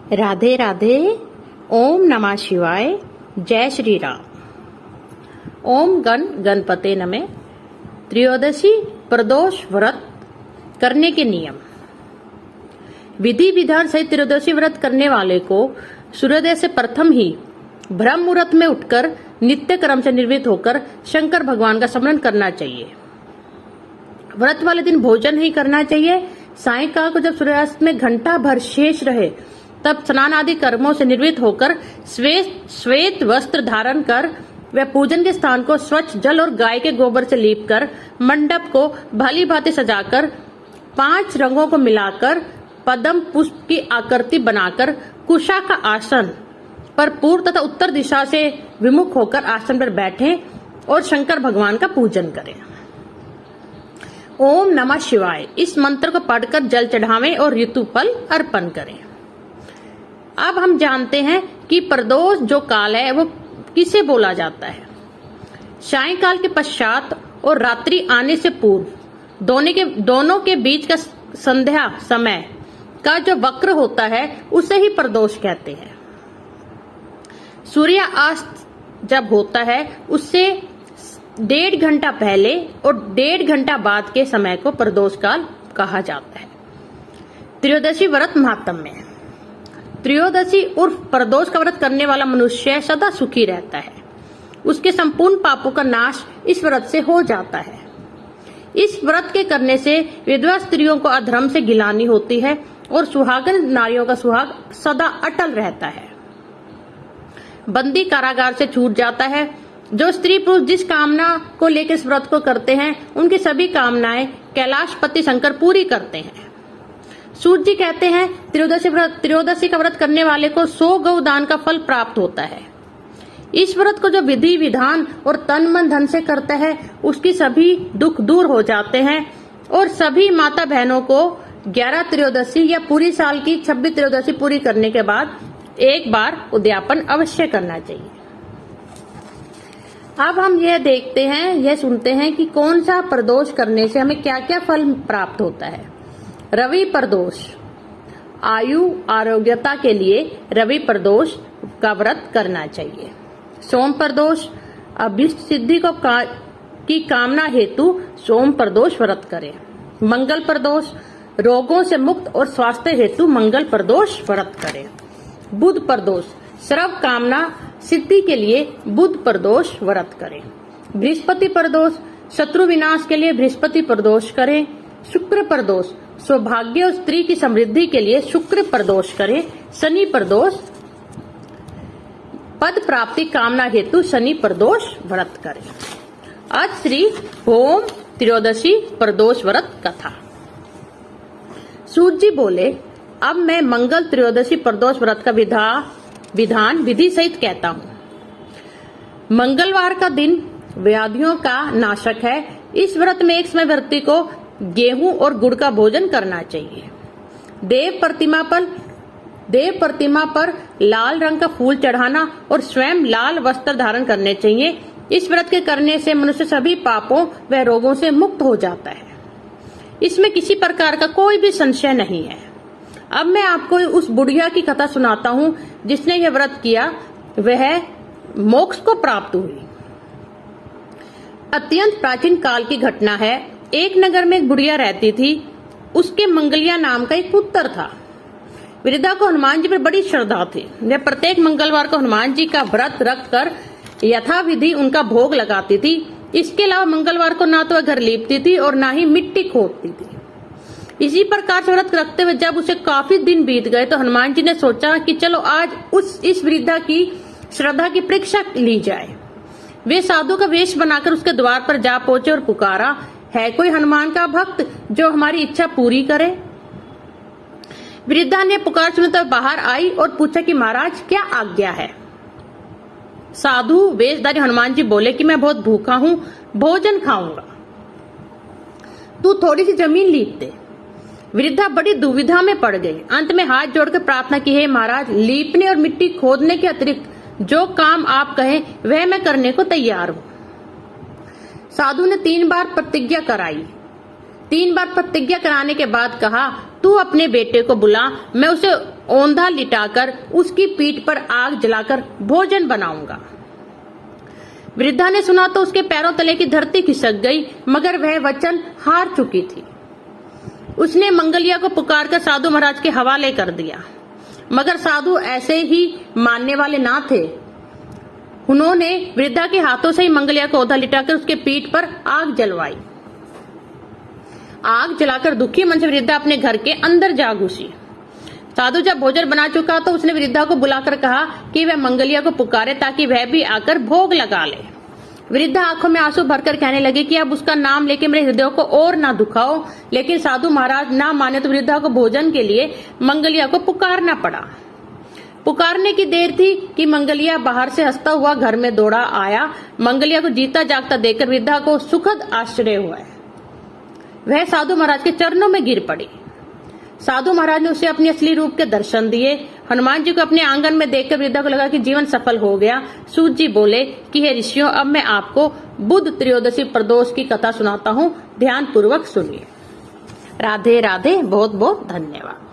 राधे राधे। ओम नमः शिवाय। जय श्री राम। ओम गण गणपते नमः। त्रयोदशी प्रदोष व्रत करने के नियम। विधि विधान सहित त्रयोदशी व्रत करने वाले को सूर्योदय से प्रथम ही ब्रह्म मुहूर्त में उठकर नित्य कर्म से निर्वृत्त होकर शंकर भगवान का स्मरण करना चाहिए। व्रत वाले दिन भोजन नहीं करना चाहिए। सायंकाल को जब सूर्यास्त में घंटा भर शेष रहे तब स्नान आदि कर्मों से निर्वृत्त होकर श्वेत वस्त्र धारण कर व पूजन के स्थान को स्वच्छ जल और गाय के गोबर से लीप कर मंडप को भली भांति सजाकर 5 रंगों को मिलाकर पद्म पुष्प की आकृति बनाकर कुशा का आसन पर पूर्व तथा उत्तर दिशा से विमुख होकर आसन पर बैठें और शंकर भगवान का पूजन करें। ओम नमः शिवाय इस मंत्र को पढ़कर जल चढ़ावें और ऋतु फल अर्पण करें। अब हम जानते हैं कि प्रदोष जो काल है वो किसे बोला जाता है। सायंकाल के पश्चात और रात्रि आने से पूर्व दोनों के बीच का संध्या समय का जो वक्र होता है उसे ही प्रदोष कहते हैं। सूर्यास्त जब होता है उससे 1.5 घंटा पहले और 1.5 घंटा बाद के समय को प्रदोष काल कहा जाता है। त्रयोदशी व्रत महात्म्य। त्रयोदशी उर्फ प्रदोष का व्रत करने वाला मनुष्य सदा सुखी रहता है। उसके संपूर्ण पापों का नाश इस व्रत से हो जाता है। इस व्रत के करने से विधवा स्त्रियों को अधर्म से गिलानी होती है और सुहागन नारियों का सुहाग सदा अटल रहता है। बंदी कारागार से छूट जाता है। जो स्त्री पुरुष जिस कामना को लेकर इस व्रत को करते हैं उनकी सभी कामनाएं कैलाशपति शंकर पूरी करते हैं। सूर्य जी कहते हैं त्रयोदशी का व्रत करने वाले को 100 गौ दान का फल प्राप्त होता है। इस व्रत को जो विधि विधान और तन मन धन से करता है उसकी सभी दुख दूर हो जाते हैं और सभी माता बहनों को 11 त्रयोदशी या पूरी साल की 26 त्रयोदशी पूरी करने के बाद एक बार उद्यापन अवश्य करना चाहिए। अब हम यह देखते हैं, यह सुनते हैं कि कौन सा प्रदोष करने से हमें क्या क्या फल प्राप्त होता है। रवि प्रदोष। आयु आरोग्यता के लिए रवि प्रदोष का व्रत करना चाहिए। सोम प्रदोष। अभीष्ट सिद्धि की कामना हेतु सोम प्रदोष व्रत करें। मंगल प्रदोष। रोगों से मुक्त और स्वास्थ्य हेतु मंगल प्रदोष व्रत करें। बुध प्रदोष। सर्व कामना सिद्धि के लिए बुध प्रदोष व्रत करें। बृहस्पति प्रदोष। शत्रु विनाश के लिए बृहस्पति प्रदोष करें। शुक्र प्रदोष। सौभाग्य और स्त्री की समृद्धि के लिए शुक्र प्रदोष करें। शनि प्रदोष। पद प्राप्ति कामना हेतु शनि प्रदोष व्रत करें। आज श्री होम त्रयोदशी प्रदोष व्रत कथा। सूत जी बोले, अब मैं मंगल त्रयोदशी प्रदोष व्रत का विधान विधि सहित कहता हूँ। मंगलवार का दिन व्याधियों का नाशक है। इस व्रत में एक समय व्यक्ति को गेहूं और गुड़ का भोजन करना चाहिए। देव प्रतिमा पर लाल रंग का फूल चढ़ाना और स्वयं लाल वस्त्र धारण करने चाहिए। इस व्रत के करने से मनुष्य सभी पापों व रोगों से मुक्त हो जाता है। इसमें किसी प्रकार का कोई भी संशय नहीं है। अब मैं आपको उस बुढ़िया की कथा सुनाता हूँ जिसने यह व्रत किया, वह मोक्ष को प्राप्त हुई। अत्यंत प्राचीन काल की घटना है। एक नगर में एक बुढ़िया रहती थी। उसके मंगलिया नाम का एक पुत्र था। वृद्धा को हनुमान जी पर बड़ी श्रद्धा थी। वह प्रत्येक मंगलवार को हनुमान जी का व्रत रखकर यथाविधि उनका भोग लगाती थी। इसके अलावा मंगलवार को ना तो वह घर लीपती थी और ना ही मिट्टी खोदती थी। इसी प्रकार से व्रत रखते हुए जब उसे काफी दिन बीत गए तो हनुमान जी ने सोचा कि चलो आज इस वृद्धा की श्रद्धा की परीक्षा ली जाए। वे साधु का वेश बनाकर उसके द्वार पर जा पहुंचे और पुकारा, है कोई हनुमान का भक्त जो हमारी इच्छा पूरी करे। वृद्धा ने पुकार सुनकर बाहर आई और पूछा कि महाराज क्या आज्ञा है। साधु वेशधारी हनुमान जी बोले कि मैं बहुत भूखा हूँ, भोजन खाऊंगा, तू थोड़ी सी जमीन लीप दे। वृद्धा बड़ी दुविधा में पड़ गई। अंत में हाथ जोड़कर प्रार्थना की, हे महाराज, लीपने और मिट्टी खोदने के अतिरिक्त जो काम आप कहें वह मैं करने को तैयार हूँ। साधु ने 3 बार प्रतिज्ञा कराई। 3 बार प्रतिज्ञा कराने के बाद कहा, तू अपने बेटे को बुला, मैं उसे औंधा लिटाकर उसकी पीठ पर आग जलाकर भोजन बनाऊंगा। वृद्धा ने सुना तो उसके पैरों तले की धरती खिसक गई, मगर वह वचन हार चुकी थी। उसने मंगलिया को पुकारकर साधु महाराज के हवाले कर दिया, मगर साधु ऐसे ही मानने वाले ना थे। उन्होंने वृद्धा के हाथों से ही मंगलिया को औंधा लिटाकर उसके पीठ पर आग जलवाई। आग जलाकर दुखी मन से वृद्धा अपने घर के अंदर जा घुसी। साधु जब भोजन बना चुका तो उसने वृद्धा को बुलाकर कहा कि वह मंगलिया को पुकारे ताकि वह भी आकर भोग लगा ले। वृद्धा आंखों में आंसू भरकर कहने लगी कि अब उसका नाम लेके मेरे हृदय को और ना दुखाओ, लेकिन साधु महाराज ना माने तो वृद्धा को भोजन के लिए मंगलिया को पुकारना पड़ा। पुकारने की देर थी कि मंगलिया बाहर से हंसता हुआ घर में दौड़ा आया। मंगलिया को जीता जागता देखकर वृद्धा को सुखद आश्चर्य हुआ। वह साधु महाराज के चरणों में गिर पड़ी। साधु महाराज ने उसे अपने असली रूप के दर्शन दिए। हनुमान जी को अपने आंगन में देखकर वृद्धा को लगा कि जीवन सफल हो गया। सूत जी बोले कि हे ऋषियों, अब मैं आपको बुध त्रयोदशी प्रदोष की कथा सुनाता हूँ, ध्यान पूर्वक सुनिए। राधे राधे, बहुत बहुत धन्यवाद।